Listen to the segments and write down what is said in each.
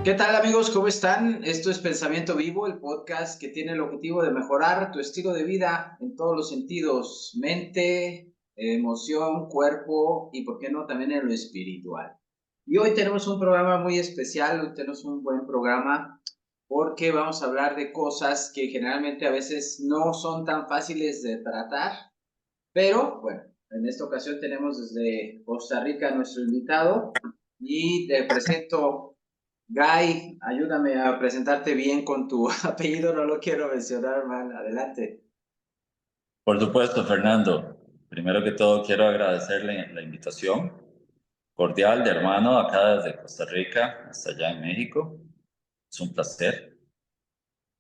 ¿Qué tal amigos? ¿Cómo están? Esto es Pensamiento Vivo, el podcast que tiene el objetivo de mejorar tu estilo de vida en todos los sentidos, mente, emoción, cuerpo y, por qué no, también en lo espiritual. Y hoy tenemos un programa muy especial, hoy tenemos un buen programa porque vamos a hablar de cosas que generalmente a veces no son tan fáciles de tratar, pero bueno, en esta ocasión tenemos desde Costa Rica a nuestro invitado y te presento. Guy, ayúdame a presentarte bien con tu apellido, no lo quiero mencionar mal. Adelante. Por supuesto, Fernando. Primero que todo, quiero agradecerle la invitación cordial de hermano acá desde Costa Rica hasta allá en México. Es un placer.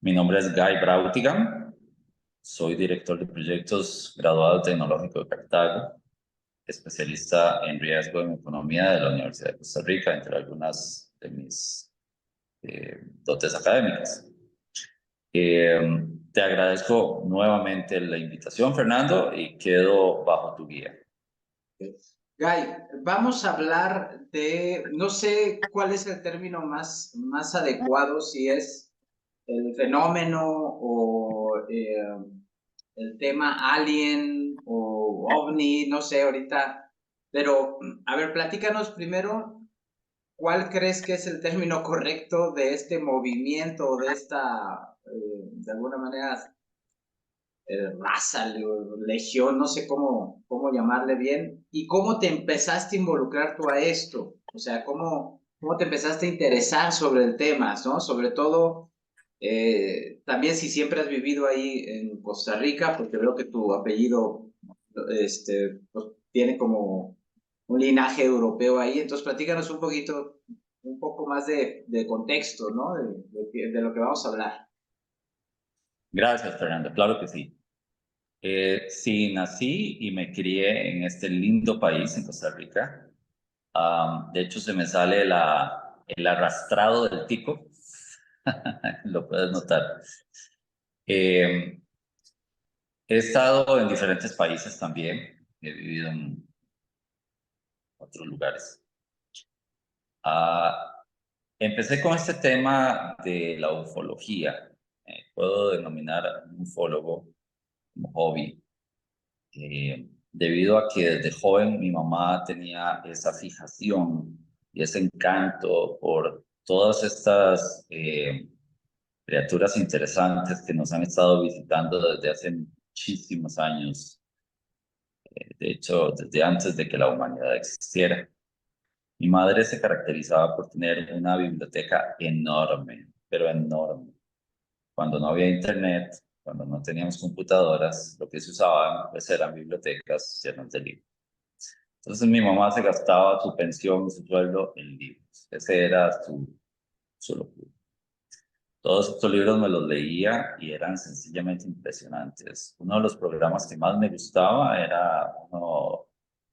Mi nombre es Guy Brautigan. Soy director de proyectos graduado tecnológico de Cartago, especialista en riesgo en economía de la Universidad de Costa Rica, entre algunas de mis dotes académicas. Te agradezco nuevamente la invitación, Fernando, y quedo bajo tu guía. Guy, vamos a hablar de, no sé cuál es el término más adecuado, si es el fenómeno o el tema alien o ovni, no sé ahorita, pero a ver, platícanos primero. ¿Cuál crees que es el término correcto de este movimiento, de esta, de alguna manera, raza, legión, no sé cómo llamarle bien? ¿Y cómo te empezaste a involucrar tú a esto? O sea, ¿cómo te empezaste a interesar sobre el tema, ¿no? Sobre todo, también si siempre has vivido ahí en Costa Rica, porque veo que tu apellido, pues, tiene como un linaje europeo ahí. Entonces, platícanos un poco más de contexto, ¿no? De lo que vamos a hablar. Gracias, Fernando. Claro que sí. Sí, nací y me crié en este lindo país, en Costa Rica. De hecho, se me sale el arrastrado del tico. Lo puedes notar. Eh, He estado en diferentes países también. He vivido en otros lugares. Ah, Empecé con este tema de la ufología. Puedo denominar un ufólogo como hobby. Debido a que desde joven mi mamá tenía esa fijación y ese encanto por todas estas criaturas interesantes que nos han estado visitando desde hace muchísimos años, de hecho, desde antes de que la humanidad existiera. Mi madre se caracterizaba por tener una biblioteca enorme, pero enorme. Cuando no había internet, cuando no teníamos computadoras, lo que se usaban pues eran bibliotecas llenas de libros. Entonces mi mamá se gastaba su pensión y su sueldo en libros. Ese era su locura. Todos estos libros me los leía y eran sencillamente impresionantes. Uno de los programas que más me gustaba era uno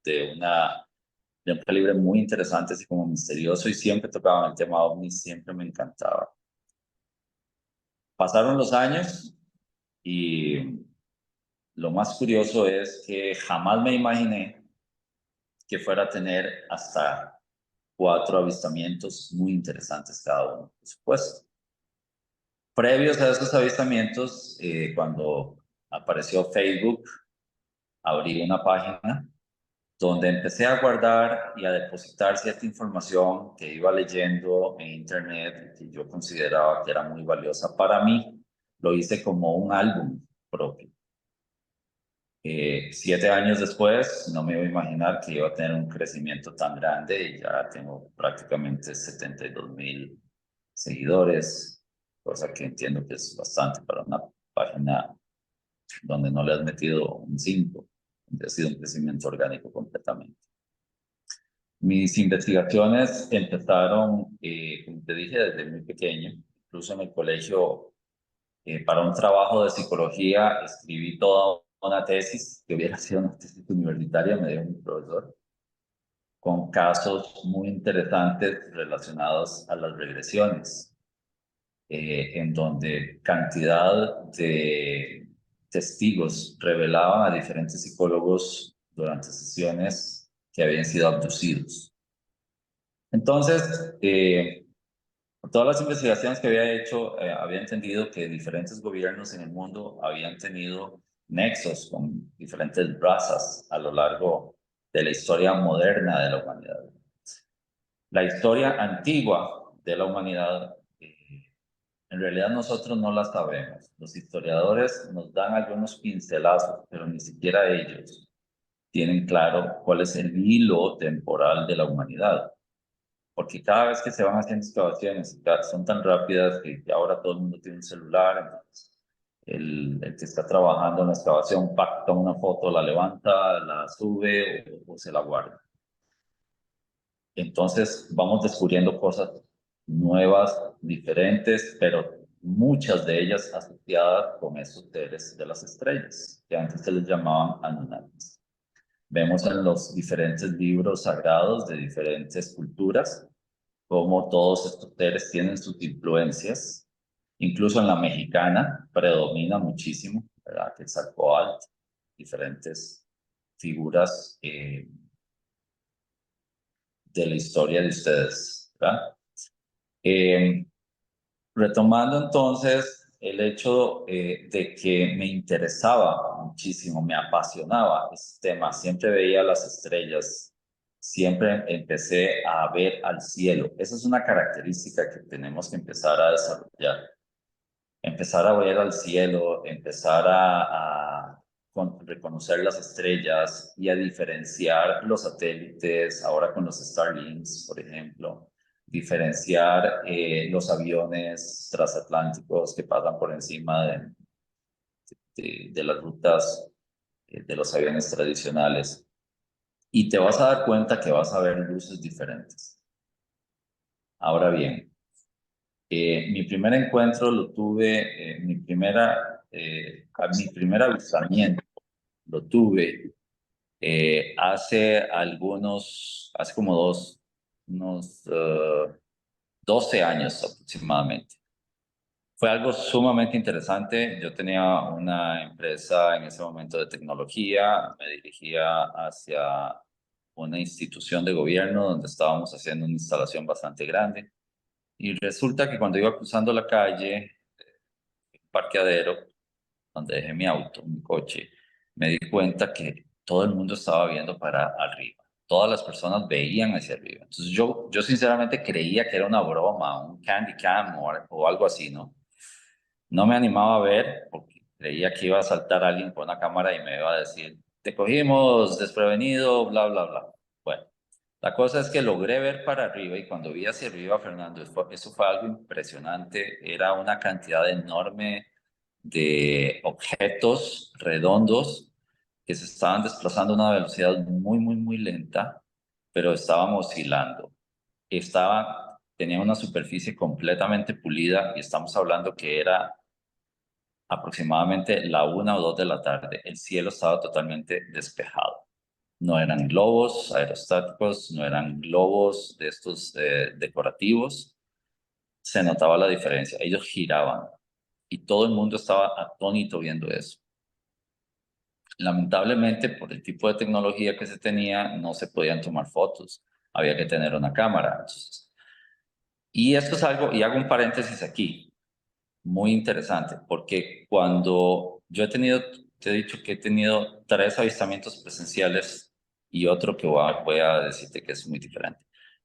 de, una, de un calibre muy interesante, así como misterioso, y siempre tocaban el tema OVNI, siempre me encantaba. Pasaron los años y lo más curioso es que jamás me imaginé que fuera a tener hasta 4 avistamientos muy interesantes cada uno, por supuesto. Previos a esos avistamientos, cuando apareció Facebook, abrí una página donde empecé a guardar y a depositar cierta información que iba leyendo en internet que yo consideraba que era muy valiosa para mí. Lo hice como un álbum propio. 7 años después, no me iba a imaginar que iba a tener un crecimiento tan grande y ya tengo prácticamente 72,000 seguidores, cosa que entiendo que es bastante para una página donde no le has metido un 5, donde ha sido un crecimiento orgánico completamente. Mis investigaciones empezaron, como te dije, desde muy pequeño. Incluso en el colegio, para un trabajo de psicología, escribí toda una tesis, que hubiera sido una tesis universitaria, me dio mi profesor, con casos muy interesantes relacionados a las regresiones, en donde cantidad de testigos revelaban a diferentes psicólogos durante sesiones que habían sido abducidos. Entonces, por todas las investigaciones que había hecho, había entendido que diferentes gobiernos en el mundo habían tenido nexos con diferentes razas a lo largo de la historia moderna de la humanidad. La historia antigua de la humanidad, en realidad nosotros no la sabemos. Los historiadores nos dan algunos pincelazos, pero ni siquiera ellos tienen claro cuál es el hilo temporal de la humanidad. Porque cada vez que se van haciendo excavaciones, son tan rápidas que ahora todo el mundo tiene un celular, entonces el que está trabajando en la excavación pacta una foto, la levanta, la sube o se la guarda. Entonces vamos descubriendo cosas nuevas, diferentes, pero muchas de ellas asociadas con esos seres de las estrellas, que antes se les llamaban Anunnakis. Vemos en los diferentes libros sagrados de diferentes culturas cómo todos estos seres tienen sus influencias. Incluso en la mexicana predomina muchísimo, ¿verdad? Quetzalcóatl, diferentes figuras de la historia de ustedes, ¿verdad? Retomando entonces el hecho de que me interesaba muchísimo, me apasionaba este tema, siempre veía las estrellas, siempre empecé a ver al cielo. Esa es una característica que tenemos que empezar a desarrollar. Empezar a ver al cielo, empezar a reconocer las estrellas y a diferenciar los satélites, ahora con los Starlinks, por ejemplo, diferenciar los aviones transatlánticos que pasan por encima de las rutas de los aviones tradicionales. Y te vas a dar cuenta que vas a ver luces diferentes. Ahora bien, mi primer encuentro lo tuve, mi primer avistamiento lo tuve hace como unos 12 años aproximadamente. Fue algo sumamente interesante. Yo tenía una empresa en ese momento de tecnología, me dirigía hacia una institución de gobierno donde estábamos haciendo una instalación bastante grande. Y resulta que cuando iba cruzando la calle, un parqueadero, donde dejé mi auto, mi coche, me di cuenta que todo el mundo estaba viendo para arriba. Todas las personas veían hacia arriba. Entonces yo sinceramente creía que era una broma, un candy cam o algo así, ¿no? No me animaba a ver porque creía que iba a saltar alguien con una cámara y me iba a decir, te cogimos desprevenido, bla, bla, bla. Bueno, la cosa es que logré ver para arriba y cuando vi hacia arriba, Fernando, eso fue algo impresionante. Era una cantidad enorme de objetos redondos que se estaban desplazando a una velocidad muy, muy, muy lenta, pero estaban oscilando. Tenía una superficie completamente pulida y estamos hablando que era aproximadamente la 1 o 2 de la tarde. El cielo estaba totalmente despejado. No eran globos aerostáticos, no eran globos de estos decorativos. Se notaba la diferencia. Ellos giraban y todo el mundo estaba atónito viendo eso. Lamentablemente, por el tipo de tecnología que se tenía, no se podían tomar fotos. Había que tener una cámara. Entonces, y esto es algo, y hago un paréntesis aquí, muy interesante, porque cuando yo te he dicho que he tenido 3 avistamientos presenciales y otro que voy a decirte que es muy diferente.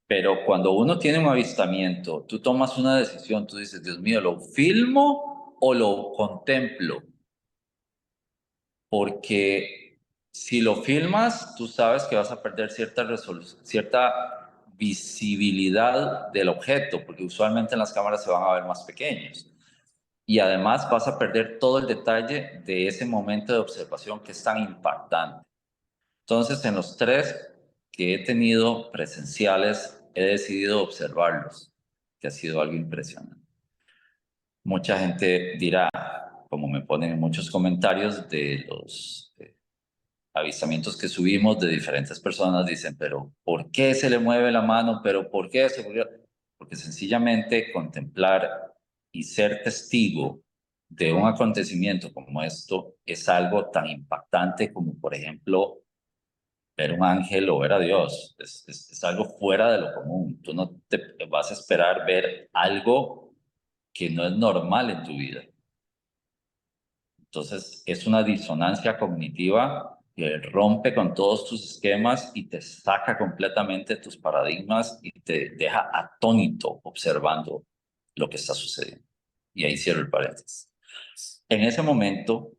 Pero cuando uno tiene un avistamiento, tú tomas una decisión, tú dices, Dios mío, ¿lo filmo o lo contemplo? Porque si lo filmas, tú sabes que vas a perder cierta resolución, cierta visibilidad del objeto, porque usualmente en las cámaras se van a ver más pequeños. Y además vas a perder todo el detalle de ese momento de observación que es tan impactante. Entonces, en los 3 que he tenido presenciales, he decidido observarlos, que ha sido algo impresionante. Mucha gente dirá, como me ponen en muchos comentarios de los avistamientos que subimos de diferentes personas, dicen, pero ¿por qué se le mueve la mano? ¿Pero por qué se murió? Porque sencillamente contemplar y ser testigo de un acontecimiento como esto es algo tan impactante como, por ejemplo, ver un ángel o ver a Dios. Es algo fuera de lo común. Tú no te vas a esperar ver algo que no es normal en tu vida. Entonces, es una disonancia cognitiva que rompe con todos tus esquemas y te saca completamente de tus paradigmas y te deja atónito observando lo que está sucediendo. Y ahí cierro el paréntesis. En ese momento,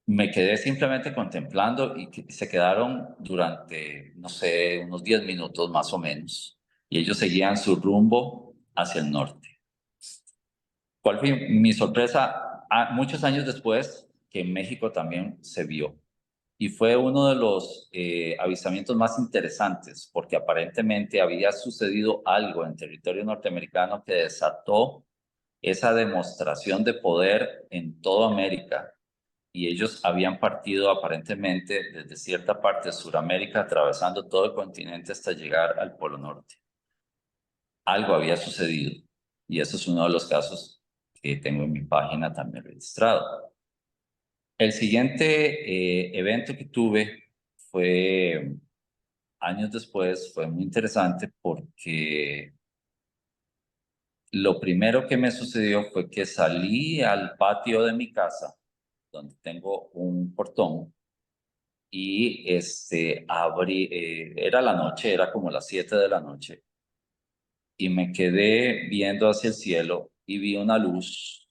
me quedé simplemente contemplando y se quedaron durante, no sé, unos 10 minutos más o menos. Y ellos seguían su rumbo hacia el norte. ¿Cuál fue mi sorpresa? Muchos años después, que en México también se vio. Y fue uno de los avistamientos más interesantes, porque aparentemente había sucedido algo en territorio norteamericano que desató esa demostración de poder en toda América. Y ellos habían partido aparentemente desde cierta parte de Sudamérica, atravesando todo el continente hasta llegar al Polo Norte. Algo había sucedido. Y eso es uno de los casos que tengo en mi página también registrado. El siguiente evento que tuve fue años después, fue muy interesante porque lo primero que me sucedió fue que salí al patio de mi casa, donde tengo un portón, y abrí, era la noche, era como las 7 de la noche, y me quedé viendo hacia el cielo y vi una luz,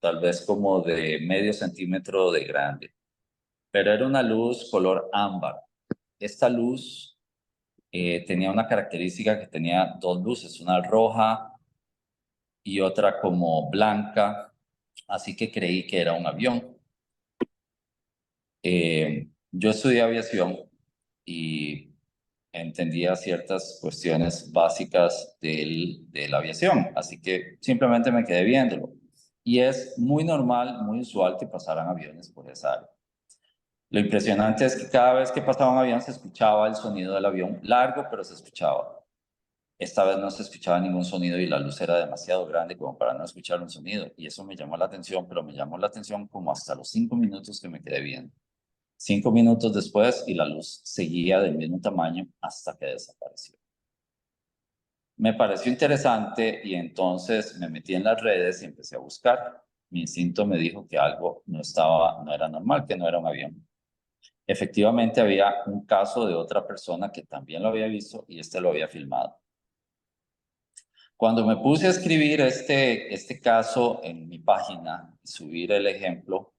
tal vez como de medio centímetro de grande, pero era una luz color ámbar. Esta luz tenía una característica que tenía dos luces, una roja y otra como blanca, así que creí que era un avión. Yo estudié aviación y entendía ciertas cuestiones básicas de la aviación, así que simplemente me quedé viéndolo. Y es muy normal, muy usual que pasaran aviones por esa área. Lo impresionante es que cada vez que pasaba un avión se escuchaba el sonido del avión, largo, pero se escuchaba. Esta vez no se escuchaba ningún sonido y la luz era demasiado grande como para no escuchar un sonido. Y eso me llamó la atención, pero me llamó la atención como hasta los 5 minutos que me quedé viendo. 5 minutos después y la luz seguía del mismo tamaño hasta que desapareció. Me pareció interesante y entonces me metí en las redes y empecé a buscar. Mi instinto me dijo que algo no era normal, que no era un avión. Efectivamente había un caso de otra persona que también lo había visto y lo había filmado. Cuando me puse a escribir este caso en mi página y subir el ejemplo,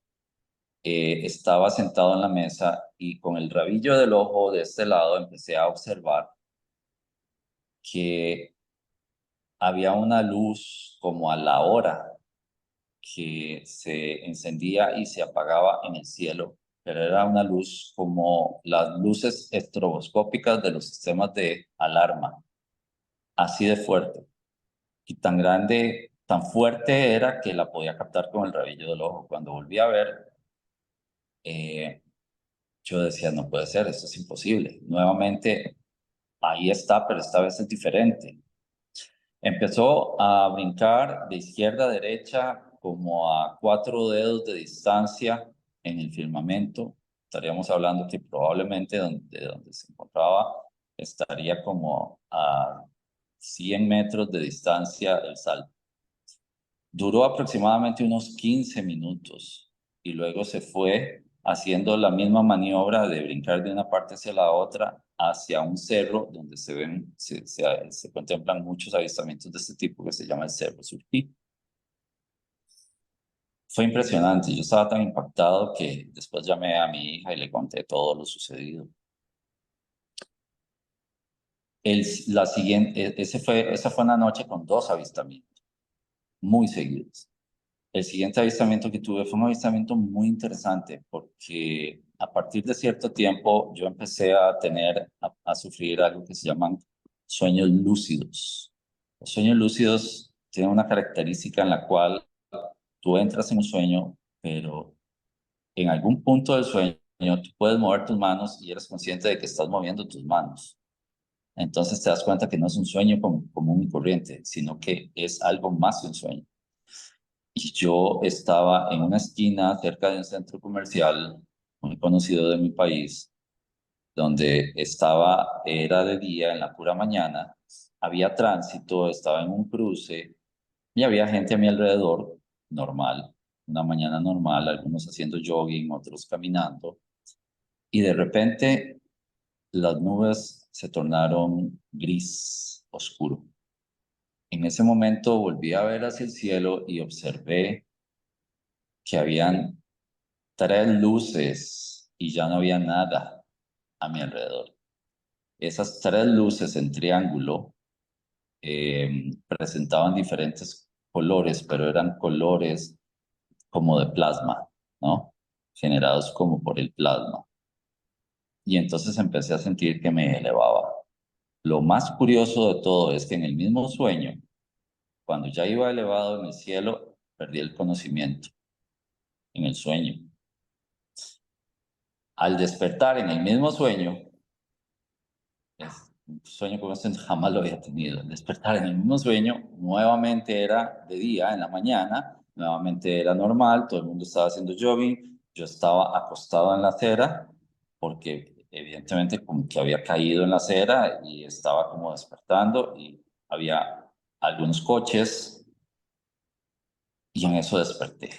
estaba sentado en la mesa y con el rabillo del ojo de este lado empecé a observar que había una luz como a la hora que se encendía y se apagaba en el cielo, pero era una luz como las luces estroboscópicas de los sistemas de alarma, así de fuerte. Y tan grande, tan fuerte era que la podía captar con el rabillo del ojo. Cuando volví a ver, yo decía, no puede ser, esto es imposible. Nuevamente, ahí está, pero esta vez es diferente. Empezó a brincar de izquierda a derecha como a 4 dedos de distancia en el firmamento. Estaríamos hablando que probablemente donde se encontraba estaría como a 100 metros de distancia el salto. Duró aproximadamente unos 15 minutos y luego se fue haciendo la misma maniobra de brincar de una parte hacia la otra hacia un cerro donde se contemplan muchos avistamientos de este tipo que se llama el Cerro Surquí. Fue impresionante, yo estaba tan impactado que después llamé a mi hija y le conté todo lo sucedido. Esa fue una noche con 2 avistamientos, muy seguidos. El siguiente avistamiento que tuve fue un avistamiento muy interesante porque a partir de cierto tiempo yo empecé a sufrir algo que se llaman sueños lúcidos. Los sueños lúcidos tienen una característica en la cual tú entras en un sueño, pero en algún punto del sueño tú puedes mover tus manos y eres consciente de que estás moviendo tus manos. Entonces te das cuenta que no es un sueño común y corriente, sino que es algo más que un sueño. Y yo estaba en una esquina cerca de un centro comercial muy conocido de mi país donde era de día, en la pura mañana, había tránsito, estaba en un cruce y había gente a mi alrededor, normal, una mañana normal, algunos haciendo jogging, otros caminando, y de repente las nubes se tornaron gris oscuro. En ese momento volví a ver hacia el cielo y observé que habían 3 luces y ya no había nada a mi alrededor. Esas 3 luces en triángulo presentaban diferentes colores, pero eran colores como de plasma, ¿no? Generados como por el plasma. Y entonces empecé a sentir que me elevaba. Lo más curioso de todo es que en el mismo sueño, cuando ya iba elevado en el cielo, perdí el conocimiento en el sueño. Al despertar en el mismo sueño, un sueño como este jamás lo había tenido. Al despertar en el mismo sueño, nuevamente era de día, en la mañana, nuevamente era normal, todo el mundo estaba haciendo jogging, yo estaba acostado en la acera, porque evidentemente como que había caído en la acera y estaba como despertando y había algunos coches y en eso desperté.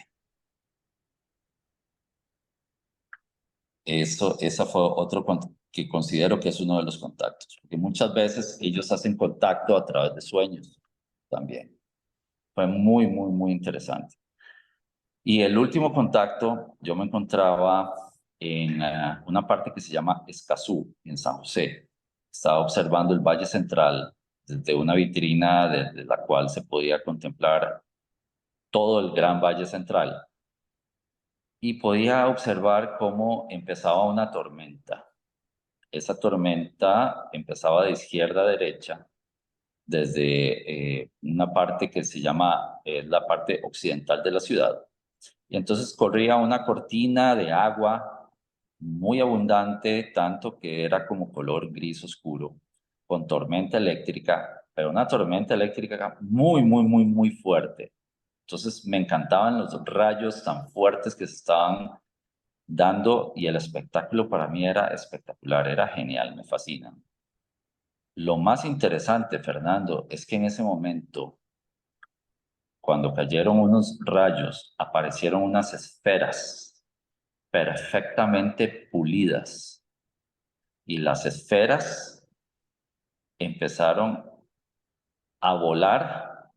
Esa fue otro que considero que es uno de los contactos, porque muchas veces ellos hacen contacto a través de sueños también. Fue muy, muy, muy interesante. Y el último contacto, yo me encontraba en una parte que se llama Escazú, en San José. Estaba observando el Valle Central desde una vitrina desde la cual se podía contemplar todo el Gran Valle Central. Y podía observar cómo empezaba una tormenta. Esa tormenta empezaba de izquierda a derecha, desde una parte que se llama la parte occidental de la ciudad. Y entonces corría una cortina de agua muy abundante, tanto que era como color gris oscuro, con tormenta eléctrica, pero una tormenta eléctrica muy, muy, muy, muy fuerte. Entonces me encantaban los rayos tan fuertes que se estaban dando y el espectáculo para mí era espectacular, era genial, me fascina. Lo más interesante, Fernando, es que en ese momento, cuando cayeron unos rayos, aparecieron unas esferas perfectamente pulidas y las esferas empezaron a volar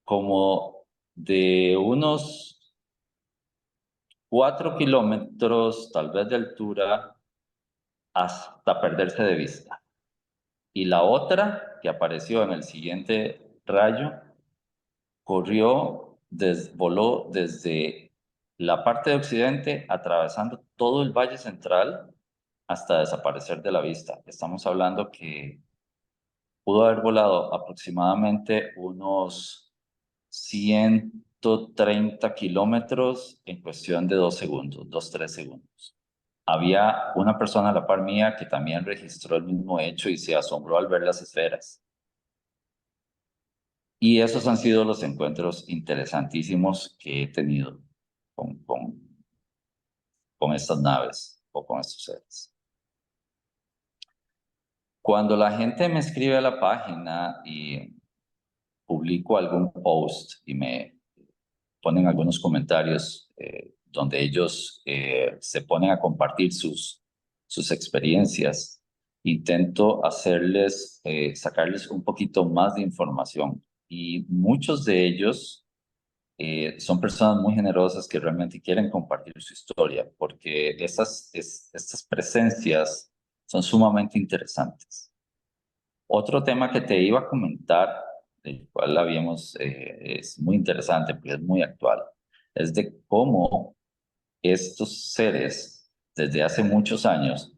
como de unos 4 kilómetros, tal vez de altura, hasta perderse de vista. Y la otra que apareció en el siguiente rayo voló desde la parte de occidente, atravesando todo el Valle Central hasta desaparecer de la vista. Estamos hablando que pudo haber volado aproximadamente unos 130 kilómetros en cuestión de 2 segundos, 3 segundos. Había una persona a la par mía que también registró el mismo hecho y se asombró al ver las esferas. Y esos han sido los encuentros interesantísimos que he tenido con, con, con estas naves o con estos seres. Cuando la gente me escribe a la página y publico algún post y me ponen algunos comentarios donde ellos se ponen a compartir sus experiencias, intento sacarles un poquito más de información. Y muchos de ellos son personas muy generosas que realmente quieren compartir su historia, porque estas presencias son sumamente interesantes. Otro tema que te iba a comentar, del cual es muy interesante porque es muy actual, es de cómo estos seres, desde hace muchos años,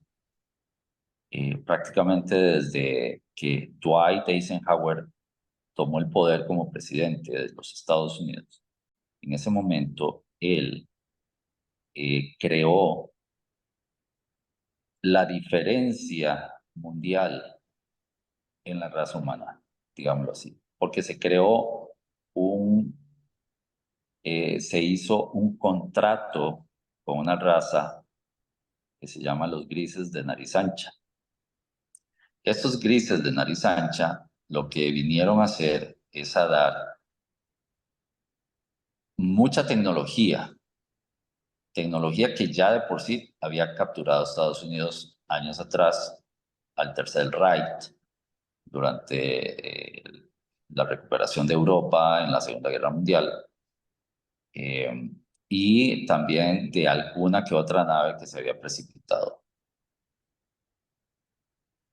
prácticamente desde que Dwight Eisenhower tomó el poder como presidente de los Estados Unidos, en ese momento él creó la diferencia mundial en la raza humana, digámoslo así, porque se hizo un contrato con una raza que se llama los grises de nariz ancha. Estos grises de nariz ancha lo que vinieron a hacer es a dar mucha tecnología que ya de por sí había capturado Estados Unidos años atrás al Tercer Reich durante la recuperación de Europa en la Segunda Guerra Mundial, y también de alguna que otra nave que se había precipitado.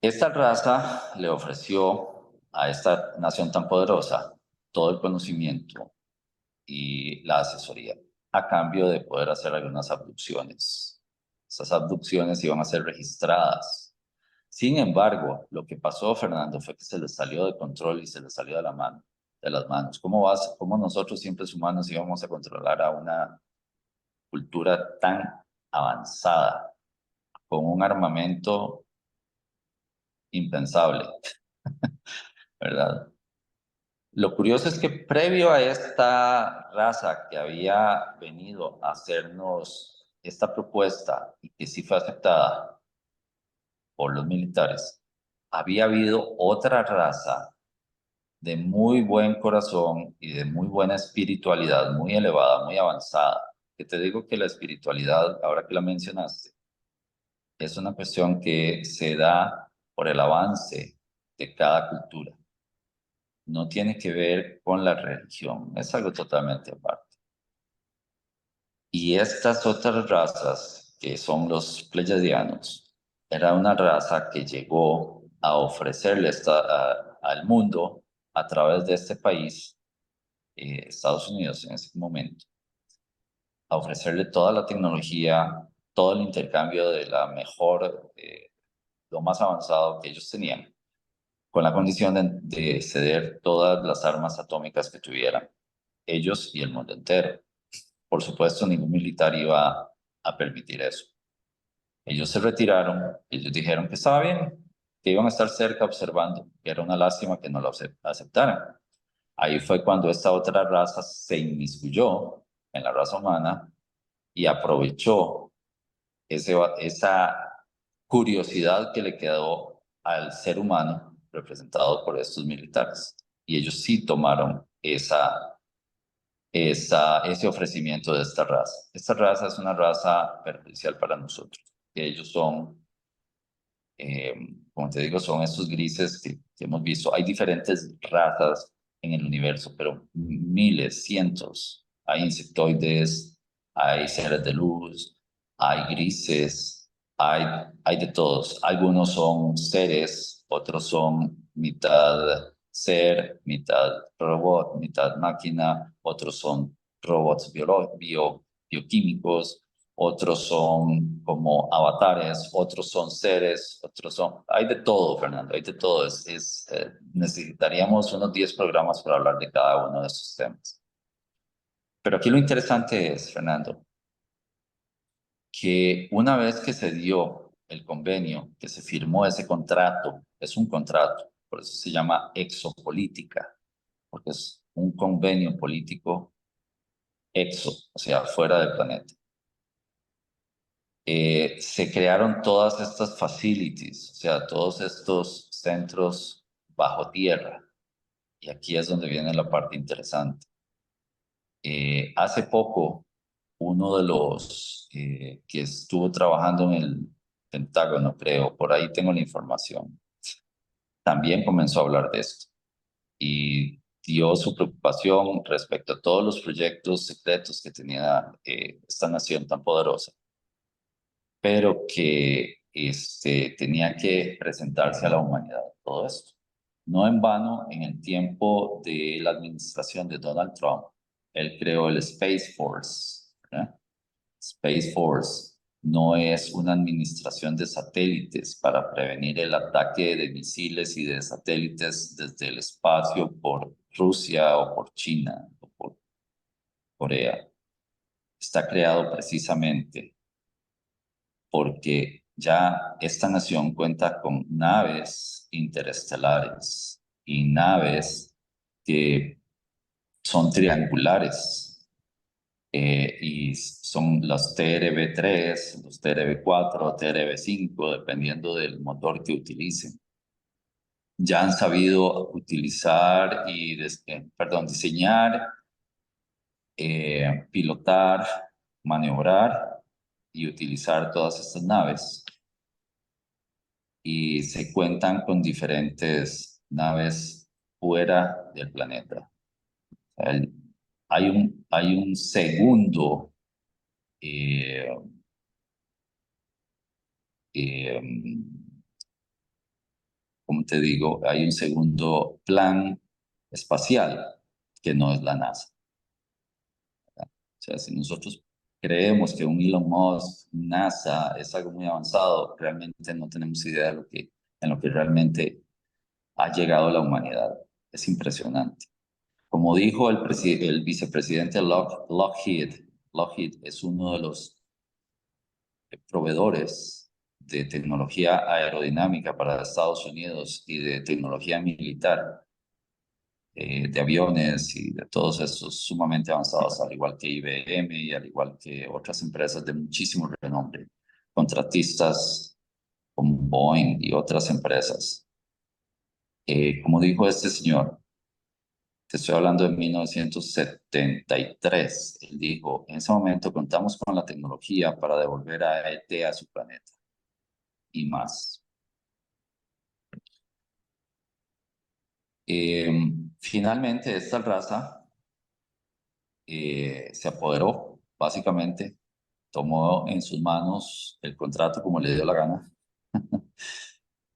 Esta raza le ofreció a esta nación tan poderosa todo el conocimiento y la asesoría a cambio de poder hacer algunas abducciones. Esas abducciones iban a ser registradas. Sin embargo, lo que pasó, Fernando, fue que se les salió de control y se les salió de las manos. ¿Cómo nosotros, simples humanos, íbamos a controlar a una cultura tan avanzada, con un armamento impensable, ¿verdad? Lo curioso es que previo a esta raza que había venido a hacernos esta propuesta y que sí fue aceptada por los militares, había habido otra raza de muy buen corazón y de muy buena espiritualidad, muy elevada, muy avanzada. Que te digo que la espiritualidad, ahora que la mencionaste, es una cuestión que se da por el avance de cada cultura. No tiene que ver con la religión, es algo totalmente aparte. Y estas otras razas, que son los pleyadianos, era una raza que llegó a ofrecerle al mundo a través de este país, Estados Unidos en ese momento, a ofrecerle toda la tecnología, todo el intercambio de la mejor, lo más avanzado que ellos tenían, con la condición de ceder todas las armas atómicas que tuvieran, ellos y el mundo entero. Por supuesto, ningún militar iba a permitir eso. Ellos se retiraron, ellos dijeron que estaba bien, que iban a estar cerca observando, que era una lástima que no lo aceptaran. Ahí fue cuando esta otra raza se inmiscuyó en la raza humana y aprovechó esa curiosidad que le quedó al ser humano representado por estos militares. Y ellos sí tomaron ese ofrecimiento de esta raza. Esta raza es una raza perjudicial para nosotros. Ellos son, como te digo, son estos grises que hemos visto. Hay diferentes razas en el universo, pero miles, cientos. Hay insectoides, hay seres de luz, hay grises, hay de todos. Algunos son seres, otros son mitad ser, mitad robot, mitad máquina, otros son robots bioquímicos, otros son como avatares, otros son seres, otros son... Hay de todo, Fernando, hay de todo. Necesitaríamos unos 10 programas para hablar de cada uno de esos temas. Pero aquí lo interesante es, Fernando, que una vez que se dio el convenio, que se firmó ese contrato, es un contrato, por eso se llama exopolítica, porque es un convenio político exo, o sea, fuera del planeta. Se crearon todas estas facilities, o sea, todos estos centros bajo tierra. Y aquí es donde viene la parte interesante. Hace poco, uno de los que estuvo trabajando en el Pentágono, creo, por ahí tengo la información, también comenzó a hablar de esto y dio su preocupación respecto a todos los proyectos secretos que tenía esta nación tan poderosa, pero que tenía que presentarse a la humanidad todo esto. No en vano, en el tiempo de la administración de Donald Trump, él creó el Space Force, ¿verdad? Space Force no es una administración de satélites para prevenir el ataque de misiles y de satélites desde el espacio por Rusia o por China o por Corea. Está creado precisamente porque ya esta nación cuenta con naves interestelares y naves que son triangulares. y son los TRB3, los TRB4, TRB5, dependiendo del motor que utilicen. Ya han sabido utilizar y, diseñar, pilotar, maniobrar y utilizar todas estas naves. Y se cuentan con diferentes naves fuera del planeta. El- hay un segundo, eh, eh, como te digo, hay un segundo plan espacial que no es la NASA. O sea, si nosotros creemos que un Elon Musk, NASA es algo muy avanzado, realmente no tenemos idea de en lo que realmente ha llegado la humanidad. Es impresionante. Como dijo el vicepresidente Lockheed es uno de los proveedores de tecnología aerodinámica para Estados Unidos y de tecnología militar, de aviones y de todos estos sumamente avanzados, al igual que IBM y al igual que otras empresas de muchísimo renombre, contratistas como Boeing y otras empresas. Como dijo este señor, te estoy hablando de 1973. Él dijo, en ese momento contamos con la tecnología para devolver a ET a su planeta y más. Finalmente, esta raza se apoderó, básicamente, tomó en sus manos el contrato como le dio la gana.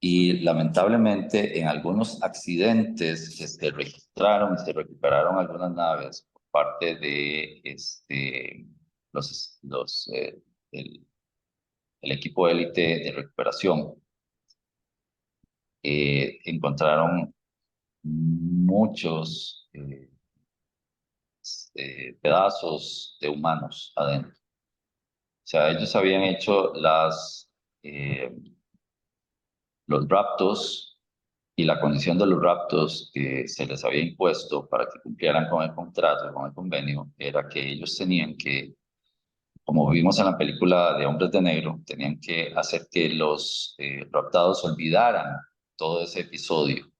Y lamentablemente en algunos accidentes que se registraron y se recuperaron algunas naves por parte de los, el, el equipo élite de recuperación, encontraron muchos pedazos de humanos adentro. O sea, ellos habían hecho eh, los raptos y la condición de los raptos que se les había impuesto para que cumplieran con el contrato, con el convenio, era que ellos tenían que, como vimos en la película de Hombres de Negro, tenían que hacer que los raptados olvidaran todo ese episodio,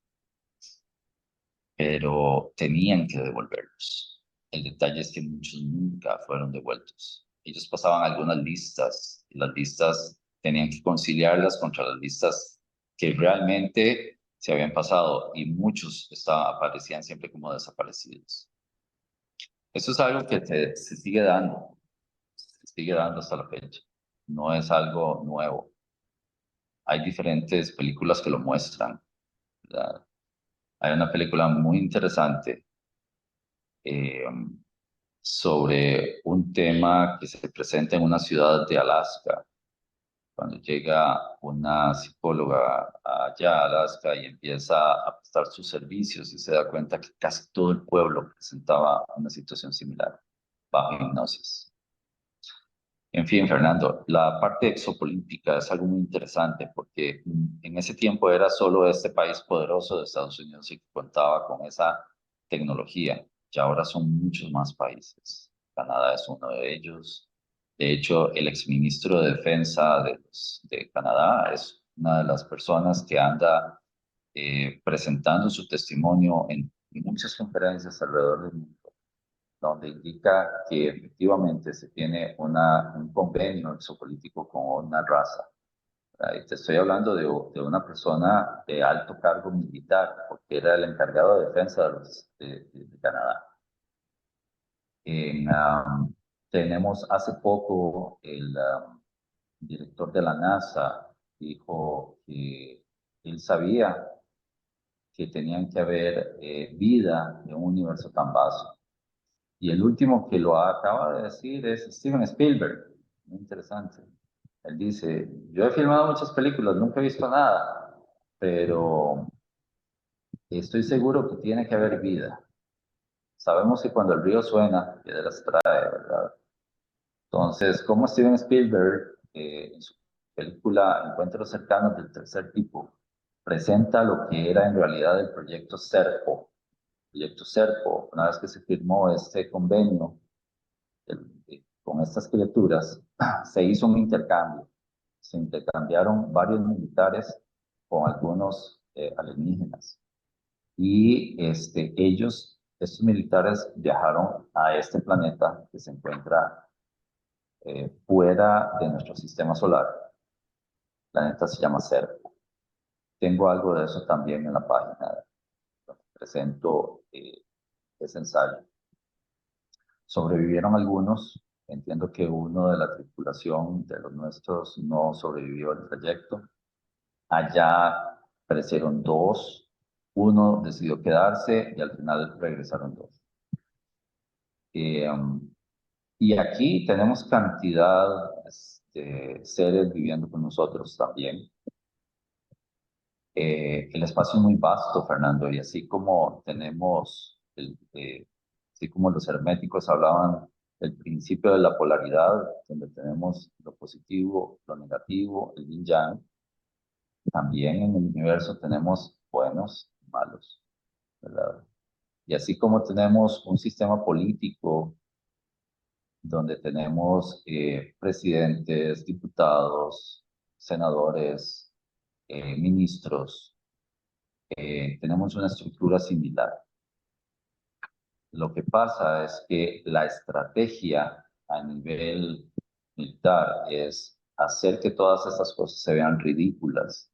pero tenían que devolverlos. El detalle es que muchos nunca fueron devueltos. Ellos pasaban algunas listas y las listas tenían que conciliarlas contra las listas que realmente se habían pasado y muchos aparecían siempre como desaparecidos. Eso es algo que se sigue dando hasta la fecha. No es algo nuevo. Hay diferentes películas que lo muestran, ¿verdad? Hay una película muy interesante eh, sobre un tema que se presenta en una ciudad de Alaska, cuando llega una psicóloga allá a Alaska y empieza a prestar sus servicios y se da cuenta que casi todo el pueblo presentaba una situación similar, bajo hipnosis. En fin, Fernando, la parte exopolítica es algo muy interesante porque en ese tiempo era solo este país poderoso de Estados Unidos y que contaba con esa tecnología. Y ahora son muchos más países. Canadá es uno de ellos. De hecho, el exministro de Defensa de Canadá es una de las personas que anda presentando su testimonio en muchas conferencias alrededor del mundo donde indica que efectivamente se tiene un convenio exopolítico con una raza. Y te estoy hablando de una persona de alto cargo militar, porque era el encargado de defensa de Canadá. Tenemos hace poco el director de la NASA dijo que él sabía que tenían que haber vida en un universo tan vasto. Y el último que lo acaba de decir es Steven Spielberg. Muy interesante. Él dice, yo he filmado muchas películas, nunca he visto nada, pero estoy seguro que tiene que haber vida. Sabemos que cuando el río suena, piedras trae, ¿verdad? Entonces, como Steven Spielberg, en su película Encuentros cercanos del tercer tipo, presenta lo que era en realidad el proyecto Serpo. El proyecto Serpo, una vez que se firmó este convenio, el con estas criaturas, se hizo un intercambio. Se intercambiaron varios militares con algunos alienígenas. Y estos militares viajaron a este planeta que se encuentra fuera de nuestro sistema solar. El planeta se llama Serpo. Tengo algo de eso también en la página donde presento ese ensayo. Sobrevivieron algunos. Entiendo que uno de la tripulación de los nuestros no sobrevivió al trayecto. Allá aparecieron dos. Uno decidió quedarse y al final regresaron dos. Y aquí tenemos cantidad de seres viviendo con nosotros también. El espacio es muy vasto, Fernando, y así como tenemos, así como los herméticos hablaban del principio de la polaridad, donde tenemos lo positivo, lo negativo, el yin yang, también en el universo tenemos buenos y malos, ¿verdad? Y así como tenemos un sistema político donde tenemos presidentes, diputados, senadores, ministros, tenemos una estructura similar. Lo que pasa es que la estrategia a nivel militar es hacer que todas estas cosas se vean ridículas.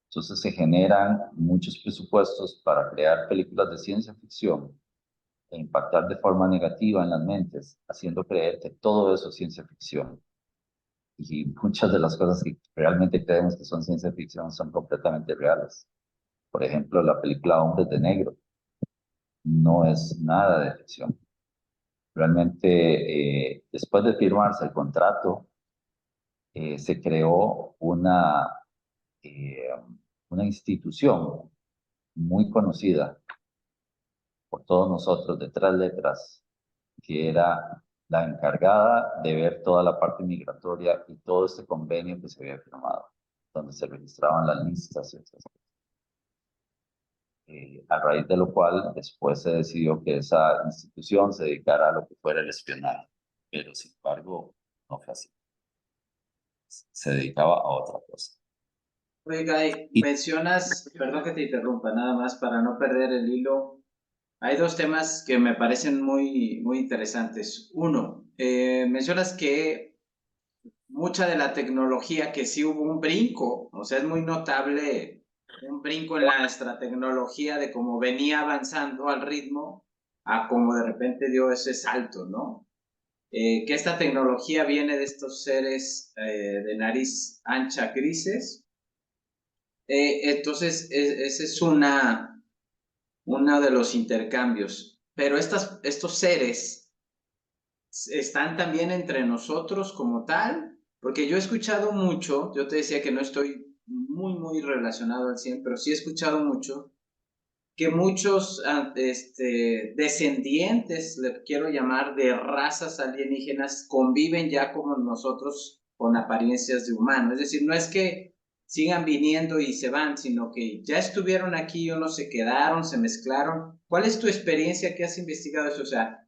Entonces se generan muchos presupuestos para crear películas de ciencia ficción e impactar de forma negativa en las mentes, haciendo creer que todo eso es ciencia ficción. Y muchas de las cosas que realmente creemos que son ciencia ficción son completamente reales. Por ejemplo, la película Hombres de Negro no es nada de ficción. Realmente, después de firmarse el contrato, se creó eh, una institución muy conocida por todos nosotros de 3 letras, que era la encargada de ver toda la parte migratoria y todo este convenio que se había firmado, donde se registraban las listas y esas cosas. A raíz de lo cual después se decidió que esa institución se dedicara a lo que fuera el espionaje, pero sin embargo no fue así, se dedicaba a otra cosa. Oiga, mencionas, perdón que te interrumpa, nada más para no perder el hilo. Hay dos temas que me parecen muy interesantes. Uno, mencionas que mucha de la tecnología, que sí hubo un brinco, o sea, es muy notable un brinco en nuestra tecnología de cómo venía avanzando al ritmo a cómo de repente dio ese salto, ¿no? Que esta tecnología viene de estos seres de nariz ancha grises. Entonces, ese es uno de los intercambios. Pero estos seres están también entre nosotros como tal, porque yo he escuchado mucho, yo te decía que no estoy muy relacionado al 100, pero sí he escuchado mucho que muchos descendientes, le quiero llamar, de razas alienígenas conviven ya como nosotros con apariencias de humano. Es decir, no es que sigan viniendo y se van, sino que ya estuvieron aquí, unos se quedaron, se mezclaron. ¿Cuál es tu experiencia que has investigado eso? O sea,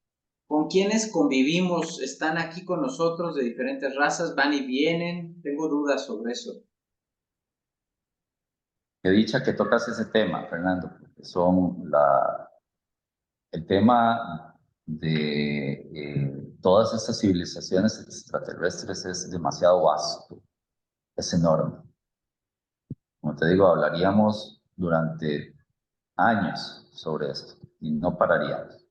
¿con quiénes convivimos? ¿Están aquí con nosotros de diferentes razas? ¿Van y vienen? Tengo dudas sobre eso. Qué dicha que tocas ese tema, Fernando, porque el tema de todas estas civilizaciones extraterrestres es demasiado vasto, es enorme. Como te digo, hablaríamos durante años sobre esto y no pararíamos.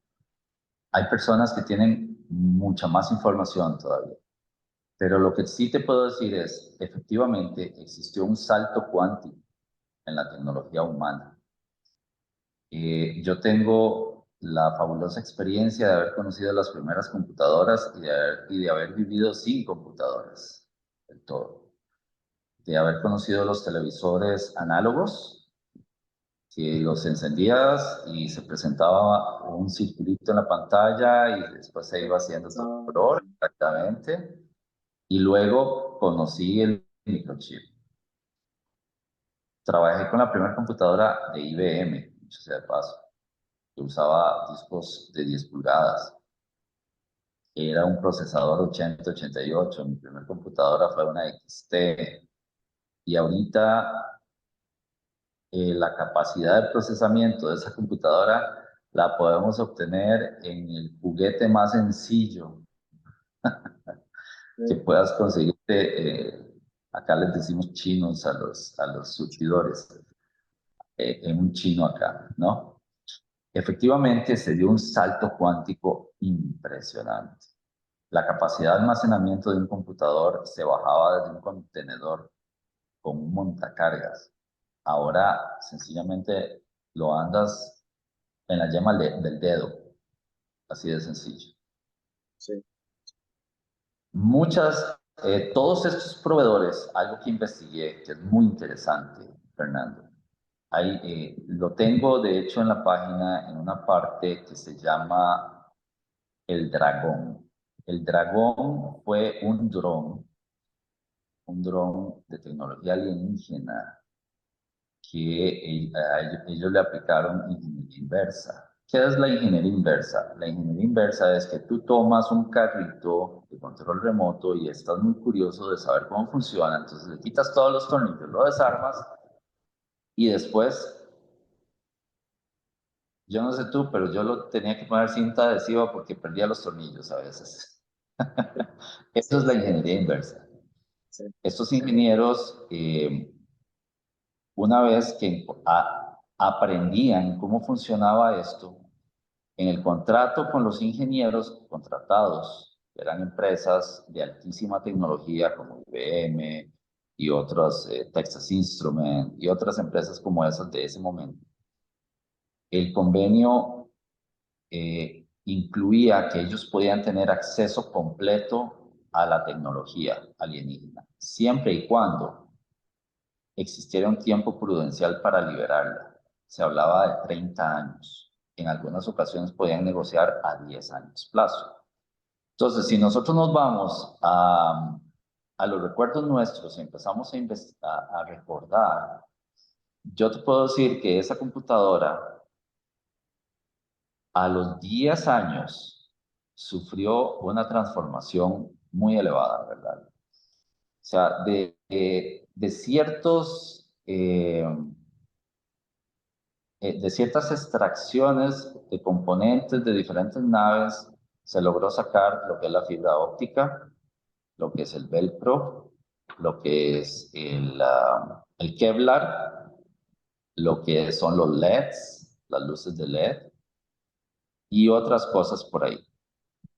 Hay personas que tienen mucha más información todavía, pero lo que sí te puedo decir es, efectivamente, existió un salto cuántico en la tecnología humana. Yo tengo la fabulosa experiencia de haber conocido las primeras computadoras y de haber vivido sin computadoras del todo. De haber conocido los televisores análogos, que los encendías y se presentaba un circulito en la pantalla y después se iba haciendo todo color, exactamente. Y luego conocí el microchip. Trabajé con la primera computadora de IBM, dicho sea de paso, que usaba discos de 10 pulgadas. era un procesador 8088, mi primera computadora fue una XT, y ahorita la capacidad de procesamiento de esa computadora la podemos obtener en el juguete más sencillo que puedas conseguirte. Acá les decimos chinos a los surtidores, en un chino acá, ¿no? Efectivamente, se dio un salto cuántico impresionante. La capacidad de almacenamiento de un computador se bajaba desde un contenedor con un montacargas. Ahora, sencillamente, lo andas en la yema del dedo, así de sencillo. Sí. Todos estos proveedores, algo que investigué, que es muy interesante, Fernando, lo tengo de hecho en la página, en una parte que se llama el Dragón. El Dragón fue un dron de tecnología alienígena que ellos le aplicaron ingeniería inversa. ¿Qué es la ingeniería inversa? La ingeniería inversa es que tú tomas un carrito de control remoto y estás muy curioso de saber cómo funciona, entonces le quitas todos los tornillos, lo desarmas y después, yo no sé tú, pero yo lo tenía que poner cinta adhesiva porque perdía los tornillos a veces. Eso es la ingeniería inversa. Sí. Estos ingenieros, una vez que aprendían cómo funcionaba esto, en el contrato con los ingenieros contratados, que eran empresas de altísima tecnología como IBM y otras, Texas Instruments y otras empresas como esas de ese momento, el convenio incluía que ellos podían tener acceso completo a la tecnología alienígena, siempre y cuando existiera un tiempo prudencial para liberarla. Se hablaba de 30 años. En algunas ocasiones podían negociar a 10 años plazo. Entonces, si nosotros nos vamos a los recuerdos nuestros y empezamos a recordar, yo te puedo decir que esa computadora a los 10 años sufrió una transformación muy elevada, ¿verdad? O sea, de ciertos de ciertas extracciones de componentes de diferentes naves, se logró sacar lo que es la fibra óptica, lo que es el velcro, lo que es el Kevlar, lo que son los LEDs, las luces de LED y otras cosas por ahí,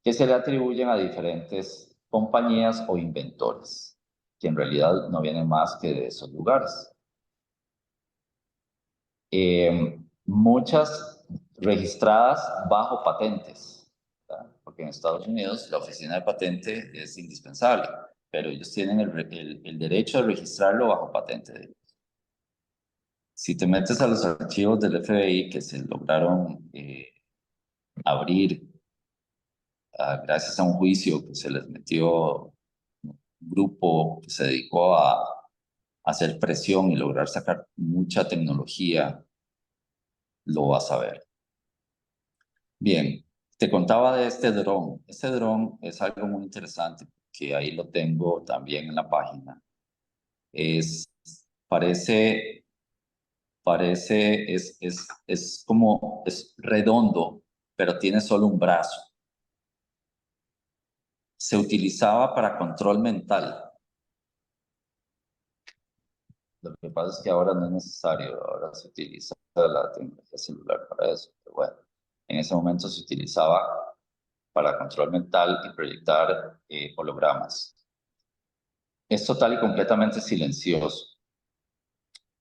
que se le atribuyen a diferentes compañías o inventores, que en realidad no vienen más que de esos lugares. Muchas registradas bajo patentes, ¿verdad? Porque en Estados Unidos la oficina de patente es indispensable, pero ellos tienen el derecho de registrarlo bajo patente. Si te metes a los archivos del FBI que se lograron abrir gracias a un juicio que se les metió un grupo que se dedicó a hacer presión y lograr sacar mucha tecnología, lo vas a ver. Bien, te contaba de este dron. Este dron es algo muy interesante que ahí lo tengo también en la página. Es, parece, es como, es redondo, pero tiene solo un brazo. Se utilizaba para control mental. Lo que pasa es que ahora no es necesario, ahora se utiliza la tecnología celular para eso. Pero bueno, en ese momento se utilizaba para control mental y proyectar hologramas. Es total y completamente silencioso.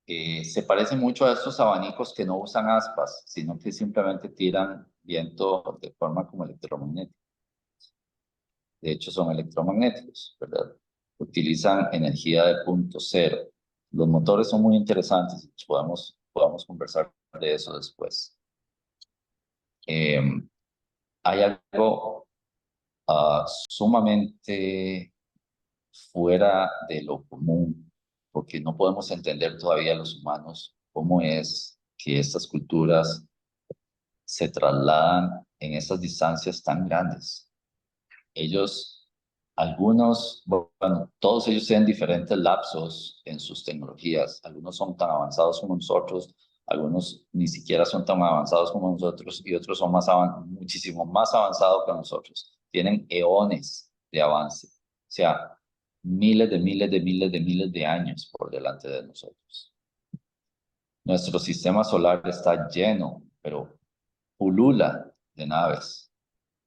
Se parece mucho a estos abanicos que no usan aspas, sino que simplemente tiran viento de forma como electromagnética. De hecho, son electromagnéticos, ¿verdad? Utilizan energía de punto cero. Los motores son muy interesantes, podamos conversar de eso después. Hay algo sumamente fuera de lo común, porque no podemos entender todavía los humanos cómo es que estas culturas se trasladan en estas distancias tan grandes. ellos, algunos, bueno, todos ellos tienen diferentes lapsos en sus tecnologías. Algunos son tan avanzados como nosotros, algunos ni siquiera son tan avanzados como nosotros y otros son muchísimo más avanzados que nosotros. Tienen eones de avance, o sea, miles de miles de miles de miles de años por delante de nosotros. Nuestro sistema solar está lleno, pero pulula de naves.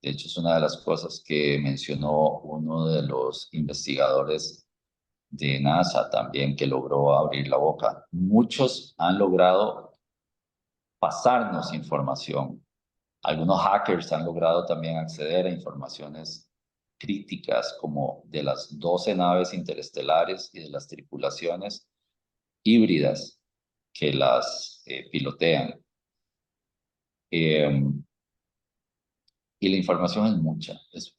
De hecho, es una de las cosas que mencionó uno de los investigadores de NASA también, que logró abrir la boca. Muchos han logrado pasarnos información. Algunos hackers han logrado también acceder a informaciones críticas como de las 12 naves interestelares y de las tripulaciones híbridas que las pilotean. Y la información es mucha, es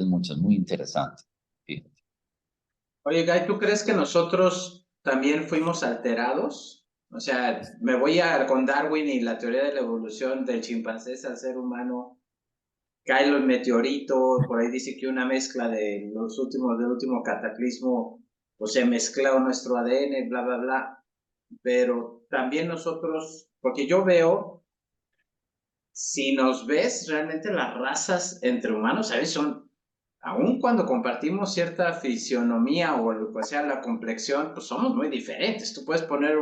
mucha, es muy interesante. Fíjate. Oye, Guy, ¿tú crees que nosotros también fuimos alterados? O sea, me voy a con Darwin y la teoría de la evolución del chimpancé al ser humano. Cae el meteorito, por ahí dice que una mezcla de del último cataclismo, pues se mezcló nuestro ADN, bla, bla, bla. Pero también nosotros, porque yo veo, si nos ves, realmente las razas entre humanos, ¿sabes? Son, aun cuando compartimos cierta fisionomía o lo que sea la complexión, pues somos muy diferentes. Tú puedes poner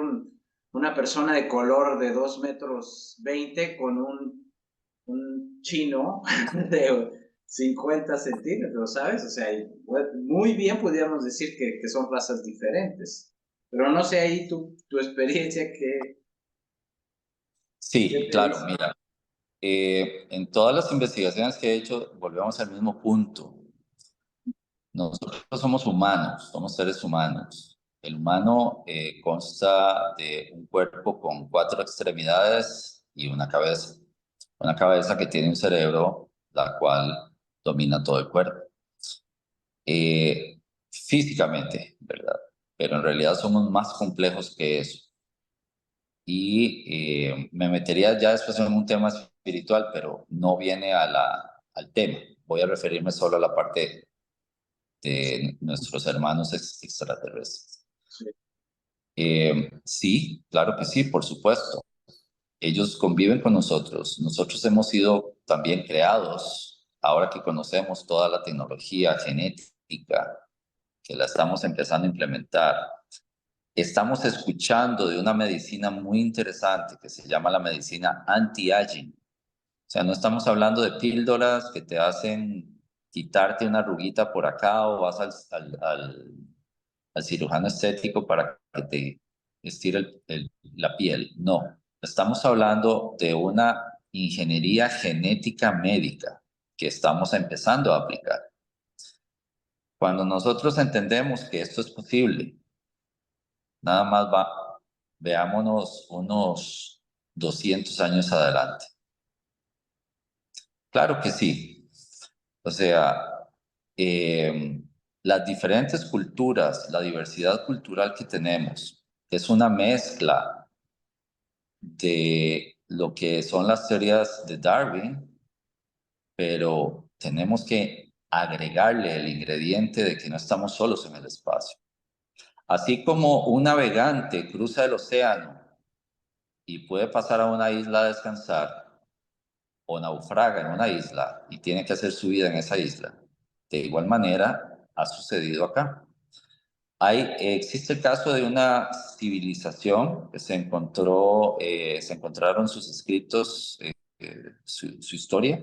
una persona de color de 2 metros 20 con un chino de 50 centímetros, ¿sabes? O sea, muy bien podríamos decir que son razas diferentes. Pero no sé ahí tu experiencia, ¿qué Sí, te claro, dice? mira, en todas las investigaciones que he hecho, volvemos al mismo punto. Nosotros somos humanos, somos seres humanos. El humano consta de un cuerpo con 4 extremidades y una cabeza. Una cabeza que tiene un cerebro, la cual domina todo el cuerpo. Físicamente, ¿verdad? Pero en realidad somos más complejos que eso. Y me metería ya después en un tema espiritual, pero no viene al tema. Voy a referirme solo a la parte de nuestros hermanos extraterrestres. Sí. Sí, claro que sí, por supuesto. Ellos conviven con nosotros. Nosotros hemos sido también creados, ahora que conocemos toda la tecnología genética, que la estamos empezando a implementar. Estamos escuchando de una medicina muy interesante que se llama la medicina anti-aging. O sea, no estamos hablando de píldoras que te hacen quitarte una arruguita por acá o vas al cirujano estético para que te estire la piel. No, estamos hablando de una ingeniería genética médica que estamos empezando a aplicar. Cuando nosotros entendemos que esto es posible, nada más veámonos unos 200 años adelante. Claro que sí. O sea, eh, las diferentes culturas, la diversidad cultural que tenemos, es una mezcla de lo que son las teorías de Darwin, pero tenemos que agregarle el ingrediente de que no estamos solos en el espacio. Así como un navegante cruza el océano y puede pasar a una isla a descansar, o naufraga en una isla y tiene que hacer su vida en esa isla. De igual manera, ha sucedido acá. Existe el caso de una civilización que se encontraron sus escritos, su historia,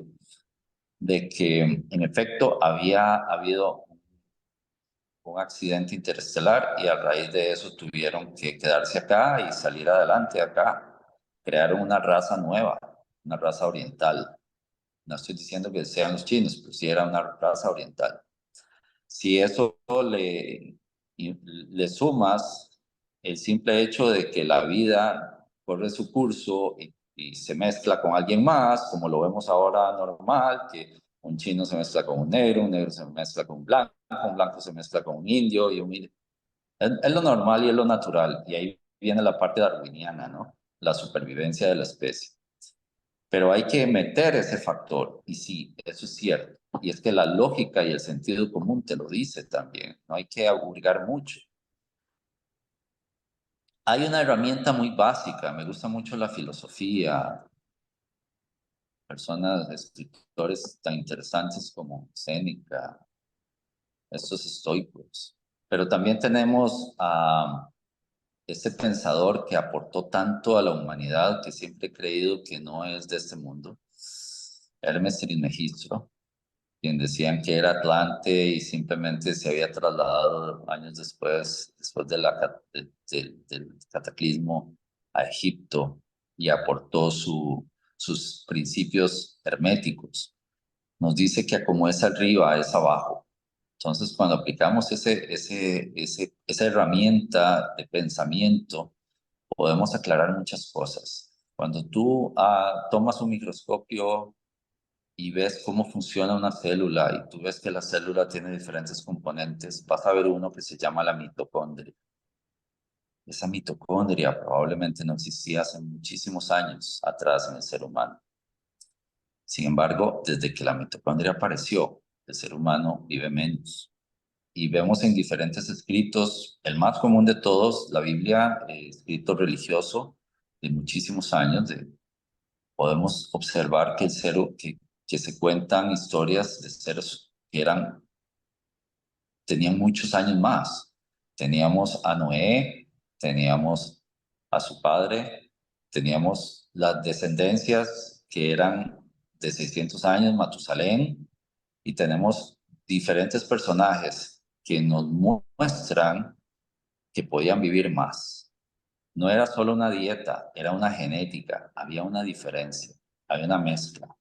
de que en efecto había habido un accidente interestelar y a raíz de eso tuvieron que quedarse acá y salir adelante acá. Crearon una raza nueva, una raza oriental. No estoy diciendo que sean los chinos, pero sí era una raza oriental. Si eso le sumas el simple hecho de que la vida corre su curso y se mezcla con alguien más, como lo vemos ahora normal, que un chino se mezcla con un negro se mezcla con un blanco se mezcla con un indio, y es lo normal y es lo natural. Y ahí viene la parte darwiniana, ¿no? La supervivencia de la especie. Pero hay que meter ese factor, y sí, eso es cierto. Y es que la lógica y el sentido común te lo dice también, no hay que aburgar mucho. Hay una herramienta muy básica, me gusta mucho la filosofía, personas, escritores tan interesantes como Séneca, estos estoicos. Pero también tenemos a este pensador que aportó tanto a la humanidad, que siempre he creído que no es de este mundo, Hermes Trismegisto, quien decían que era Atlante y simplemente se había trasladado años después del cataclismo a Egipto y aportó sus principios herméticos. Nos dice que como es arriba, es abajo. Entonces, cuando aplicamos esa herramienta de pensamiento, podemos aclarar muchas cosas. Cuando tú tomas un microscopio y ves cómo funciona una célula y tú ves que la célula tiene diferentes componentes, vas a ver uno que se llama la mitocondria. Esa mitocondria probablemente no existía hace muchísimos años atrás en el ser humano. Sin embargo, desde que la mitocondria apareció, el ser humano vive menos. Y vemos en diferentes escritos, el más común de todos, la Biblia, escrito religioso de muchísimos años, podemos observar que se cuentan historias de seres que tenían muchos años más. Teníamos a Noé, teníamos a su padre, teníamos las descendencias que eran de 600 años, Matusalén, y tenemos diferentes personajes que nos muestran que podían vivir más. No era solo una dieta, era una genética, había una diferencia, había una mezcla.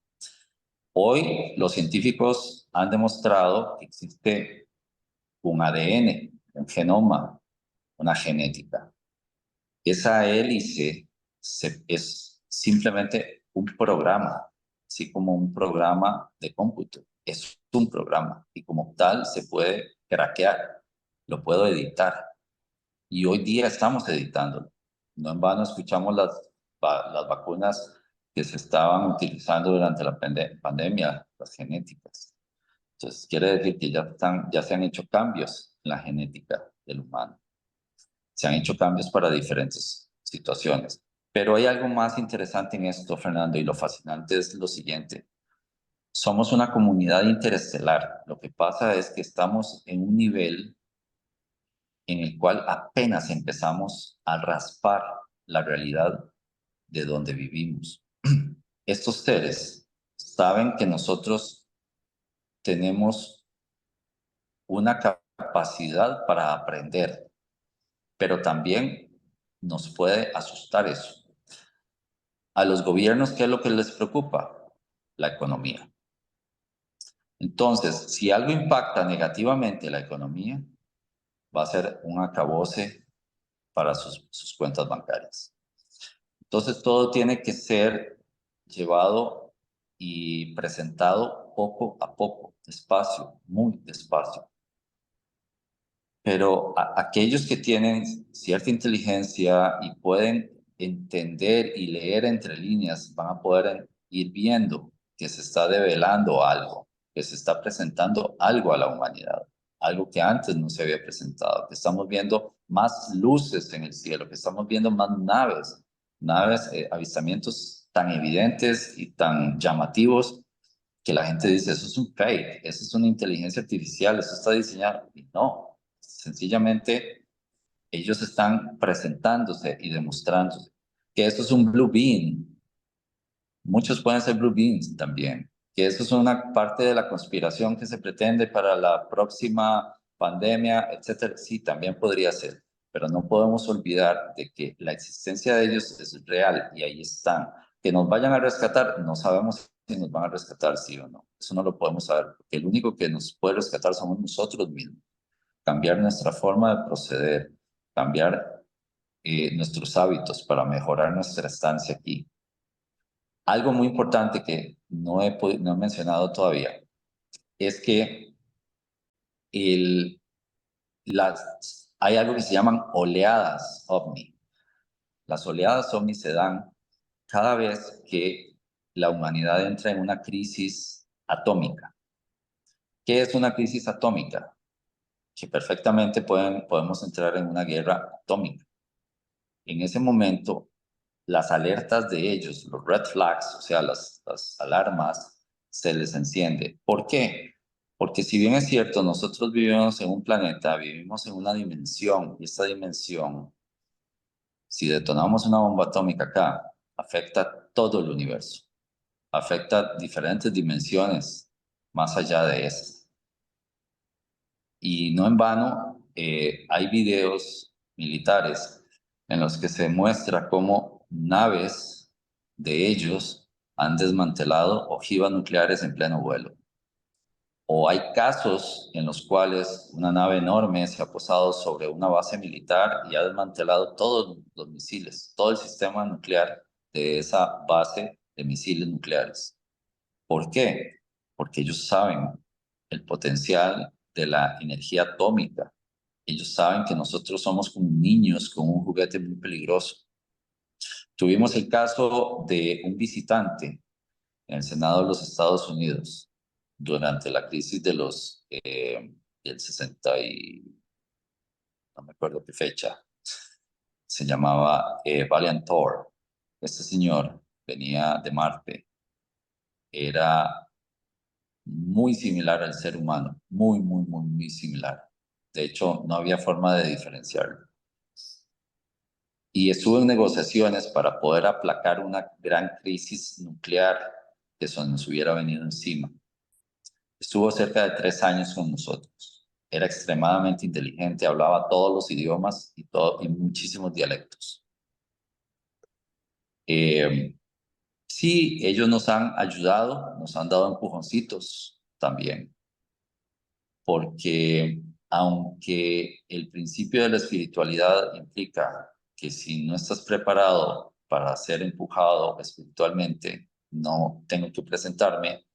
Hoy los científicos han demostrado que existe un ADN, un genoma, una genética. Esa hélice es simplemente un programa, así como un programa de cómputo. Es un programa y como tal se puede craquear, lo puedo editar. Y hoy día estamos editándolo. No en vano escuchamos las vacunas que se estaban utilizando durante la pandemia, las genéticas. Entonces, quiere decir que ya se han hecho cambios en la genética del humano. Se han hecho cambios para diferentes situaciones. Pero hay algo más interesante en esto, Fernando, y lo fascinante es lo siguiente. Somos una comunidad interestelar. Lo que pasa es que estamos en un nivel en el cual apenas empezamos a raspar la realidad de donde vivimos. Estos seres saben que nosotros tenemos una capacidad para aprender, pero también nos puede asustar eso. A los gobiernos, ¿qué es lo que les preocupa? La economía. Entonces, si algo impacta negativamente la economía, va a ser un acabose para sus cuentas bancarias. Entonces, todo tiene que ser llevado y presentado poco a poco, despacio, muy despacio. Pero aquellos que tienen cierta inteligencia y pueden entender y leer entre líneas van a poder ir viendo que se está develando algo, que se está presentando algo a la humanidad, algo que antes no se había presentado, que estamos viendo más luces en el cielo, que estamos viendo más naves, avistamientos tan evidentes y tan llamativos que la gente dice, eso es un fake, eso es una inteligencia artificial, eso está diseñado. Y no, sencillamente ellos están presentándose y demostrándose que eso es un blue beam. Muchos pueden ser blue beams también, que eso es una parte de la conspiración que se pretende para la próxima pandemia, etcétera. Sí, también podría ser, pero no podemos olvidar de que la existencia de ellos es real y ahí están. Que nos vayan a rescatar, no sabemos si nos van a rescatar, sí o no. Eso no lo podemos saber, porque el único que nos puede rescatar somos nosotros mismos. Cambiar nuestra forma de proceder, cambiar nuestros hábitos para mejorar nuestra estancia aquí. Algo muy importante que no he mencionado todavía es que hay algo que se llaman oleadas ovni. Las oleadas ovni se dan cada vez que la humanidad entra en una crisis atómica. ¿Qué es una crisis atómica? Que perfectamente podemos entrar en una guerra atómica. En ese momento, las alertas de ellos, los red flags, o sea, las alarmas, se les enciende. ¿Por qué? Porque si bien es cierto, nosotros vivimos en un planeta, vivimos en una dimensión, y esta dimensión, si detonamos una bomba atómica acá, afecta todo el universo, afecta diferentes dimensiones más allá de esas. Y no en vano, hay videos militares en los que se muestra cómo naves de ellos han desmantelado ojivas nucleares en pleno vuelo. O hay casos en los cuales una nave enorme se ha posado sobre una base militar y ha desmantelado todos los misiles, todo el sistema nuclear de esa base de misiles nucleares. ¿Por qué? Porque ellos saben el potencial de la energía atómica. Ellos saben que nosotros somos como niños con un juguete muy peligroso. Tuvimos el caso de un visitante en el Senado de los Estados Unidos durante la crisis de del 60 y no me acuerdo qué fecha. Se llamaba Valiant Thor. Este señor venía de Marte. Era muy similar al ser humano, muy similar. De hecho, no había forma de diferenciarlo. Y estuvo en negociaciones para poder aplacar una gran crisis nuclear que se nos hubiera venido encima. Estuvo cerca de 3 años con nosotros. Era extremadamente inteligente, hablaba todos los idiomas y muchísimos dialectos. Sí, ellos nos han ayudado, nos han dado empujoncitos también, porque aunque el principio de la espiritualidad implica que si no estás preparado para ser empujado espiritualmente, no tengo que presentarme,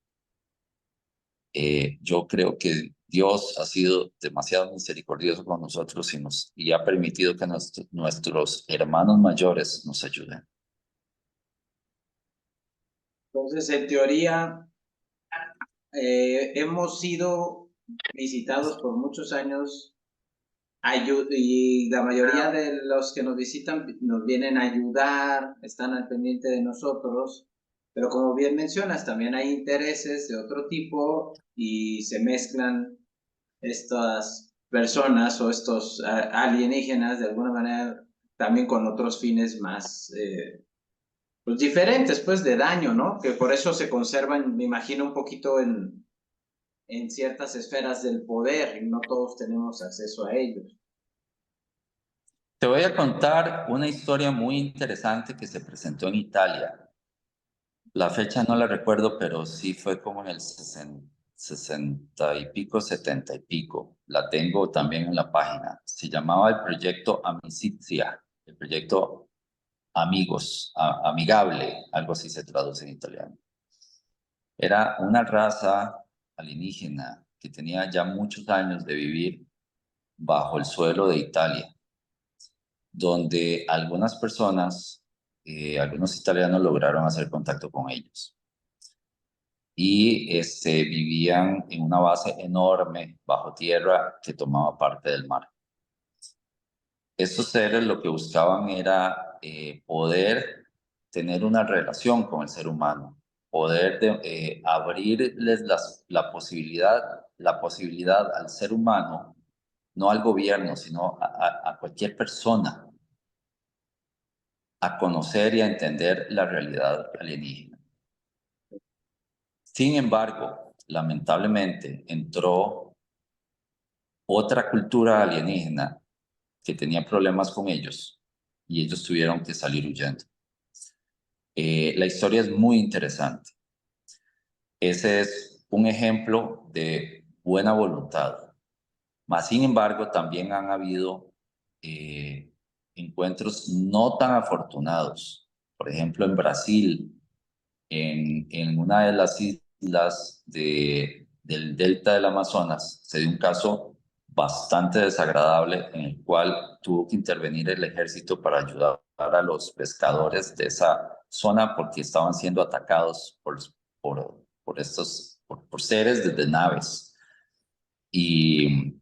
yo creo que Dios ha sido demasiado misericordioso con nosotros y ha permitido que nuestros hermanos mayores nos ayuden. Entonces, en teoría, hemos sido visitados por muchos años y la mayoría de los que nos visitan nos vienen a ayudar, están al pendiente de nosotros, pero como bien mencionas, también hay intereses de otro tipo y se mezclan estas personas o estos alienígenas de alguna manera también con otros fines más pues diferentes, pues de daño, ¿no? Que por eso se conservan, me imagino, un poquito en ciertas esferas del poder y no todos tenemos acceso a ellos. Te voy a contar una historia muy interesante que se presentó en Italia. La fecha no la recuerdo, pero sí fue como en el 60 y pico, 70 y pico. La tengo también en la página. Se llamaba el proyecto Amicizia, el proyecto Amigos, amigable, algo así se traduce en italiano. Era una raza alienígena que tenía ya muchos años de vivir bajo el suelo de Italia, donde algunas personas, algunos italianos lograron hacer contacto con ellos. Y vivían en una base enorme bajo tierra que tomaba parte del mar. Estos seres lo que buscaban era poder tener una relación con el ser humano, poder abrirles la posibilidad al ser humano, no al gobierno, sino a cualquier persona, a conocer y a entender la realidad alienígena. Sin embargo, lamentablemente entró otra cultura alienígena que tenía problemas con ellos y ellos tuvieron que salir huyendo. La historia es muy interesante. Ese es un ejemplo de buena voluntad. Mas, sin embargo, también han habido encuentros no tan afortunados. Por ejemplo, en Brasil, en una de las islas del delta del Amazonas, se dio un caso bastante desagradable en el cual tuvo que intervenir el ejército para ayudar a los pescadores de esa zona porque estaban siendo atacados por seres desde naves. Y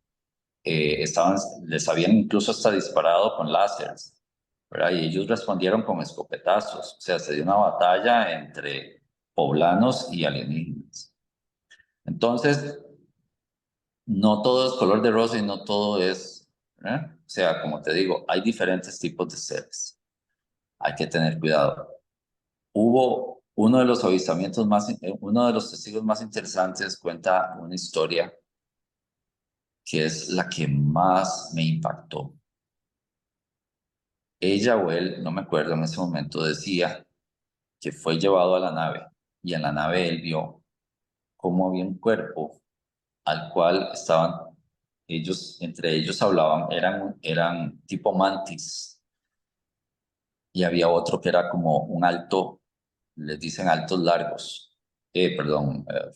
les habían incluso hasta disparado con láseres, ¿verdad? Y ellos respondieron con escopetazos. O sea, se dio una batalla entre poblanos y alienígenas. Entonces, no todo es color de rosa y no todo es, ¿verdad? O sea, como te digo, hay diferentes tipos de seres. Hay que tener cuidado. Hubo uno de los avistamientos uno de los testigos más interesantes cuenta una historia que es la que más me impactó. Ella o él, no me acuerdo en ese momento, decía que fue llevado a la nave y en la nave él vio cómo había un cuerpo al cual estaban entre ellos hablaban, eran tipo mantis y había otro que era como un alto, les dicen altos largos,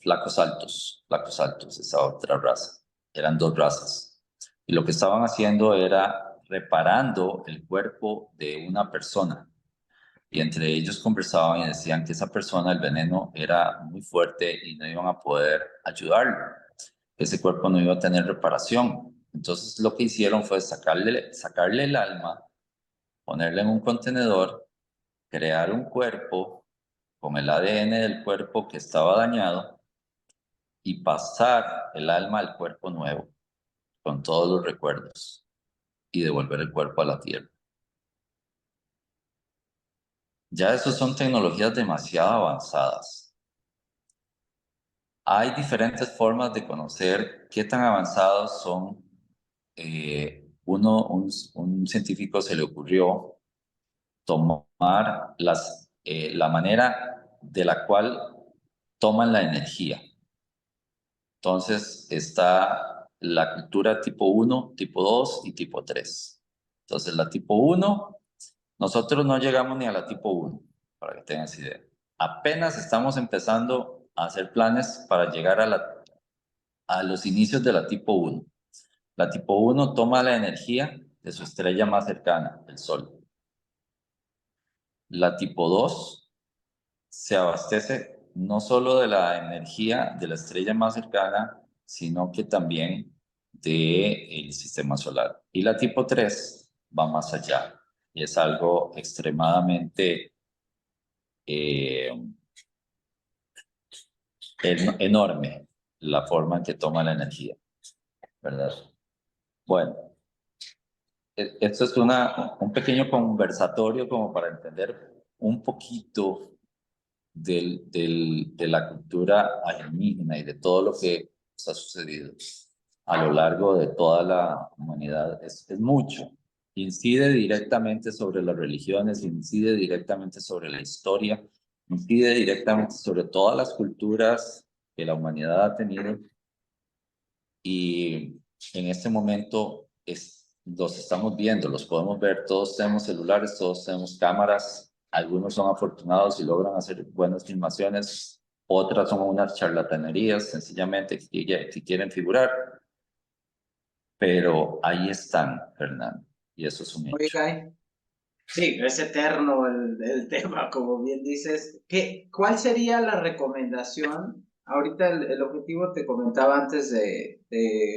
flacos altos, esa otra raza, eran dos razas. Y lo que estaban haciendo era reparando el cuerpo de una persona. Y entre ellos conversaban y decían que esa persona, el veneno era muy fuerte y no iban a poder ayudarlo. Ese cuerpo no iba a tener reparación. Entonces lo que hicieron fue sacarle el alma, ponerle en un contenedor, crear un cuerpo con el ADN del cuerpo que estaba dañado y pasar el alma al cuerpo nuevo con todos los recuerdos y devolver el cuerpo a la tierra. Ya eso son tecnologías demasiado avanzadas. Hay diferentes formas de conocer qué tan avanzados son. Un científico se le ocurrió tomar la manera de la cual toman la energía. Entonces está la cultura tipo 1, tipo 2 y tipo 3. Entonces la tipo 1, nosotros no llegamos ni a la tipo 1, para que tengas idea. Apenas estamos empezando a hacer planes para llegar a los inicios de la tipo 1. La tipo 1 toma la energía de su estrella más cercana, el Sol. La tipo 2 se abastece no solo de la energía de la estrella más cercana, sino que también del sistema solar. Y la tipo 3 va más allá y es algo extremadamente eh, enorme la forma en que toma la energía, ¿verdad? Bueno, esto es un pequeño conversatorio como para entender un poquito de la cultura alienígena y de todo lo que ha sucedido a lo largo de toda la humanidad. Es mucho. Incide directamente sobre las religiones, incide directamente sobre la historia, incide directamente sobre todas las culturas que la humanidad ha tenido. Y en este momento los estamos viendo, los podemos ver, todos tenemos celulares, todos tenemos cámaras, algunos son afortunados y logran hacer buenas filmaciones, otras son unas charlatanerías sencillamente que quieren figurar, pero ahí están, Fernando, y eso es un hecho. Oiga, sí, es eterno el tema, como bien dices. ¿Cuál sería la recomendación? Ahorita el objetivo te comentaba antes de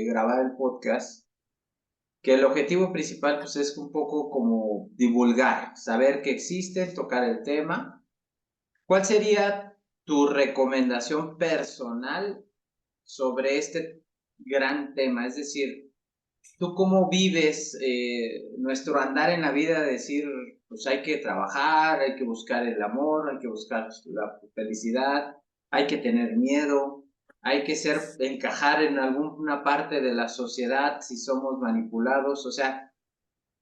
grabar el podcast, que el objetivo principal pues es un poco como divulgar, saber que existe, tocar el tema. ¿Cuál sería tu recomendación personal sobre este gran tema? Es decir, ¿tú cómo vives nuestro andar en la vida? De decir, pues hay que trabajar, hay que buscar el amor, hay que buscar la felicidad, hay que tener miedo, hay que encajar en alguna parte de la sociedad si somos manipulados. O sea,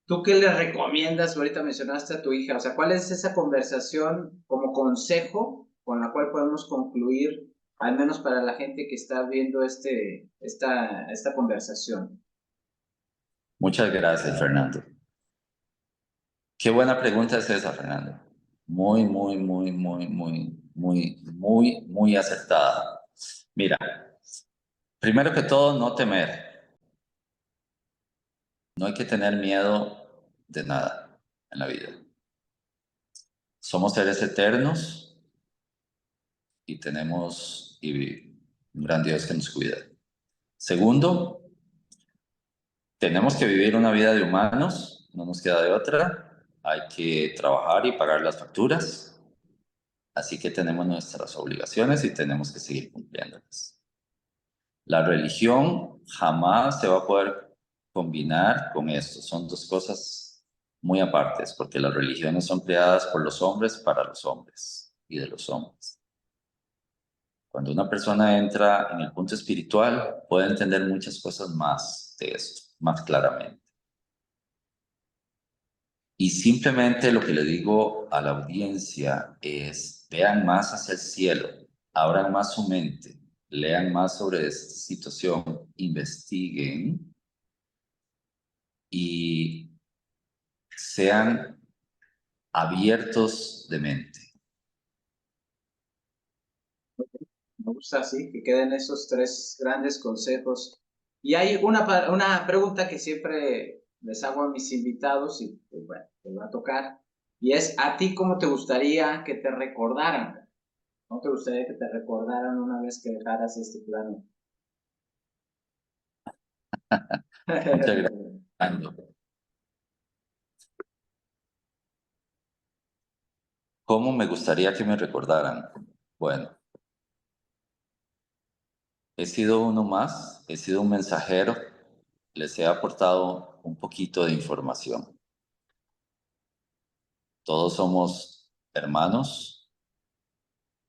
¿tú qué le recomiendas? Ahorita mencionaste a tu hija. O sea, ¿cuál es esa conversación como consejo con la cual podemos concluir, al menos para la gente que está viendo esta conversación? Muchas gracias, Fernando. Qué buena pregunta es esa, Fernando. Muy, muy, muy, muy, muy, muy, muy, muy acertada. Mira, primero que todo, no temer. No hay que tener miedo de nada en la vida. somos seres eternos y tenemos un gran Dios que nos cuida. Segundo, tenemos que vivir una vida de humanos, no nos queda de otra. Hay que trabajar y pagar las facturas. Así que tenemos nuestras obligaciones y tenemos que seguir cumpliéndolas. La religión jamás se va a poder combinar con esto. Son dos cosas muy apartes, porque las religiones son creadas por los hombres para los hombres y de los hombres. Cuando una persona entra en el punto espiritual, puede entender muchas cosas más de esto, más claramente. Y simplemente lo que le digo a la audiencia es, vean más hacia el cielo, abran más su mente, lean más sobre esta situación, investiguen y sean abiertos de mente. Me gusta así, que queden esos 3 grandes consejos. Y hay una pregunta que siempre les hago a mis invitados y bueno, te va a tocar. Y es, ¿a ti cómo te gustaría que te recordaran? ¿Cómo te gustaría que te recordaran una vez que dejaras este plano? Muchas gracias. ¿Cómo me gustaría que me recordaran? Bueno, he sido uno más, he sido un mensajero, les he aportado un poquito de información. Todos somos hermanos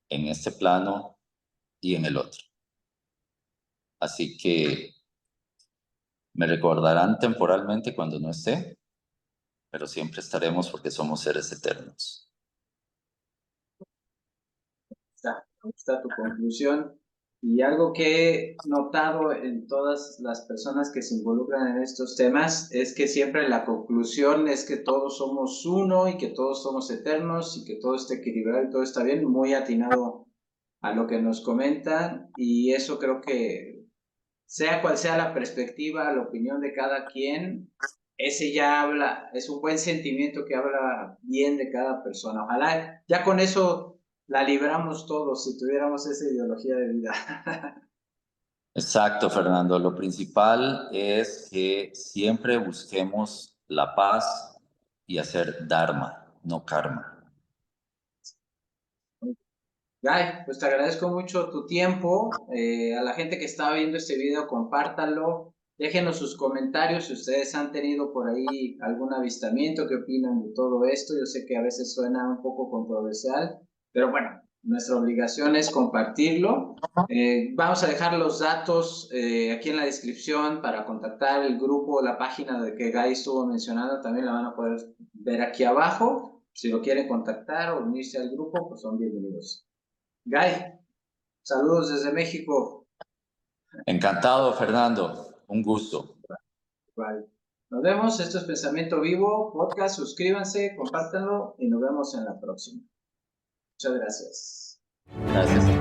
en este plano y en el otro. Así que me recordarán temporalmente cuando no esté, pero siempre estaremos porque somos seres eternos. Me gusta tu conclusión. Y algo que he notado en todas las personas que se involucran en estos temas es que siempre la conclusión es que todos somos uno y que todos somos eternos y que todo está equilibrado y todo está bien, muy atinado a lo que nos comentan. Y eso creo que sea cual sea la perspectiva, la opinión de cada quien, ese ya habla, es un buen sentimiento que habla bien de cada persona. Ojalá ya con eso la libramos todos si tuviéramos esa ideología de vida. Exacto, Fernando. Lo principal es que siempre busquemos la paz y hacer dharma, no karma. Guy, pues te agradezco mucho tu tiempo. A la gente que estaba viendo este video, compártanlo. Déjenos sus comentarios si ustedes han tenido por ahí algún avistamiento, qué opinan de todo esto. Yo sé que a veces suena un poco controversial, pero bueno, nuestra obligación es compartirlo. Vamos a dejar los datos aquí en la descripción para contactar el grupo, la página de que Guy estuvo mencionando, también la van a poder ver aquí abajo. Si lo quieren contactar o unirse al grupo, pues son bienvenidos. Guy, saludos desde México. Encantado, Fernando. Un gusto. Vale. Nos vemos, esto es Pensamiento Vivo, podcast, suscríbanse, compártanlo y nos vemos en la próxima. Muchas gracias. Gracias.